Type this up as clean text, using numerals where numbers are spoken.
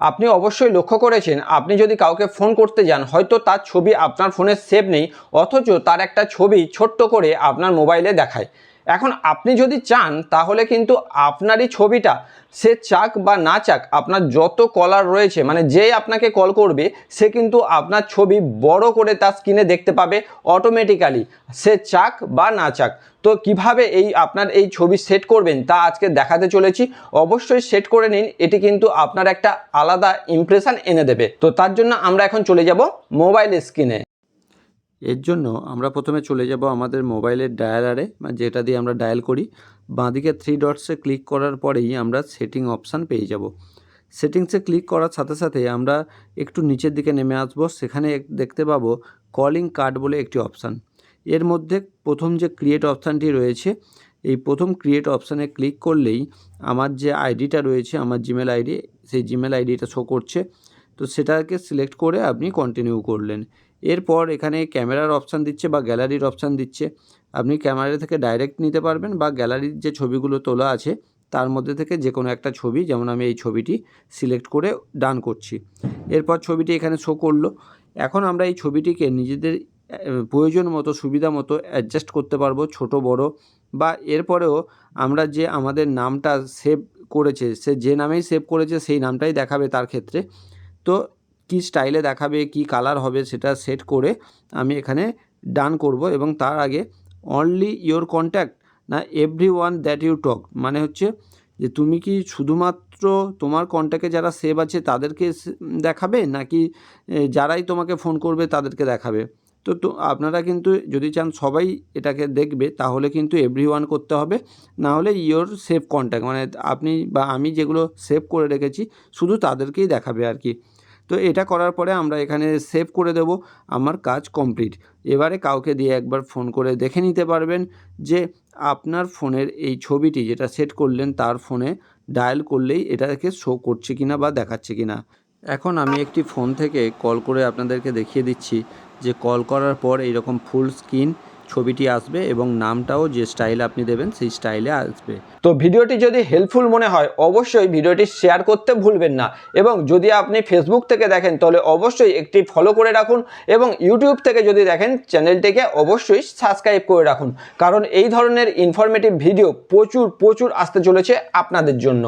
আপনি অবশ্যই লক্ষ্য করেছেন, আপনি যদি কাউকে ফোন করতে যান, হয়তো তার ছবি আপনার ফোনে সেভ নেই, অথচ তার একটা ছবি ছোট্ট করে আপনার মোবাইলে দেখায়। এখন আপনি যদি চান তাহলে কিন্তু আপনারই ছবিটা সে চাক বা না চাক, আপনার যত কলার রয়েছে, মানে যে আপনাকে কল করবে সে কিন্তু আপনার ছবি বড় করে তার স্ক্রিনে দেখতে পাবে অটোমেটিক্যালি, সে চাক বা না চাক। তো কিভাবে আপনার এই ছবি সেট করবেন তা আজকে দেখাতে চলেছি। অবশ্যই সেট করে নিন, এটি কিন্তু আপনার একটা আলাদা ইমপ্রেশন এনে দেবে। তো তার জন্য আমরা এখন চলে যাব মোবাইল স্ক্রিনে। এর জন্য আমরা প্রথমে চলে যাব আমাদের মোবাইলের ডায়ালারে, যেটা দিয়ে আমরা ডায়াল করি। বাঁদিকে 3 ডটসে ক্লিক করার পরেই আমরা সেটিং অপশান পেয়ে যাব। সেটিংসে ক্লিক করার সাথে সাথে আমরা একটু নিচের দিকে নেমে আসব, সেখানে দেখতে পাবো কলিং কার্ড বলে একটি অপশান। এর মধ্যে প্রথম যে ক্রিয়েট অপশানটি রয়েছে, এই প্রথম ক্রিয়েট অপশানে ক্লিক করলেই আমার যে আইডিটা রয়েছে, আমার জিমেল আইডি, সেই জিমেল আইডিটা শো করছে। তো সেটাকে সিলেক্ট করে আপনি কন্টিনিউ করলেন। এরপর এখানে ক্যামেরার অপশান দিচ্ছে বা গ্যালারির অপশান দিচ্ছে। আপনি ক্যামেরা থেকে ডাইরেক্ট নিতে পারবেন বা গ্যালারির যে ছবিগুলো তোলা আছে তার মধ্যে থেকে যে কোনো একটা ছবি, যেমন আমি এই ছবিটি সিলেক্ট করে ডান করছি। এরপর ছবিটি এখানে শো করলো। এখন আমরা এই ছবিটিকে নিজেদের প্রয়োজন মতো, সুবিধা মতো অ্যাডজাস্ট করতে পারবো, ছোট বড়। বা এরপরেও আমরা যে আমাদের নামটা সেভ করেছে, সে যে নামেই সেভ করেছে সেই নামটাই দেখাবে তার ক্ষেত্রে। তো কি স্টাইলে দেখাবে, কি কালার হবে, সেটা সেট করে আমি এখানে ডান করব। এবং তার আগে অনলি ইয়োর কন্ট্যাক্ট না এভরিওয়ান দ্যাট ইউ টক, মানে হচ্ছে যে তুমি কি শুধুমাত্র তোমার কন্ট্যাক্টে যারা সেভ আছে তাদেরকে দেখাবে, নাকি যারাই তোমাকে ফোন করবে তাদেরকে দেখাবে। তো আপনারা কিন্তু যদি চান সবাই এটাকে দেখবে, তাহলে কিন্তু এভরিওয়ান করতে হবে, না হলে ইয়োর সেভ কন্ট্যাক্ট, মানে আপনি বা আমি যেগুলো সেভ করে রেখেছি শুধু তাদেরকেই দেখাবে আর কি। তো এটা করার পরে আমরা এখানে সেভ করে দেব। আমার কাজ কমপ্লিট। এবারে কাউকে দিয়ে একবার ফোন করে দেখে নিতে পারবেন যে আপনার ফোনের এই ছবিটি যেটা সেট করলেন তার ফোনে ডায়াল করলেই এটাকে শো করছে কিনা বা দেখাচ্ছে কিনা। এখন আমি একটি ফোন থেকে কল করে আপনাদেরকে দেখিয়ে দিচ্ছি যে কল করার পর এইরকম ফুল স্ক্রিন ছবিটি আসবে এবং নামটাও যে স্টাইলে আপনি দেবেন সেই স্টাইলে আসবে। তো ভিডিওটি যদি হেল্পফুল মনে হয় অবশ্যই ভিডিওটি শেয়ার করতে ভুলবেন না। এবং যদি আপনি ফেসবুক থেকে দেখেন তাহলে অবশ্যই একটি ফলো করে রাখুন, এবং ইউটিউব থেকে যদি দেখেন চ্যানেলটিকে অবশ্যই সাবস্ক্রাইব করে রাখুন, কারণ এই ধরনের ইনফরমেটিভ ভিডিও প্রচুর আসতে চলেছে আপনাদের জন্য।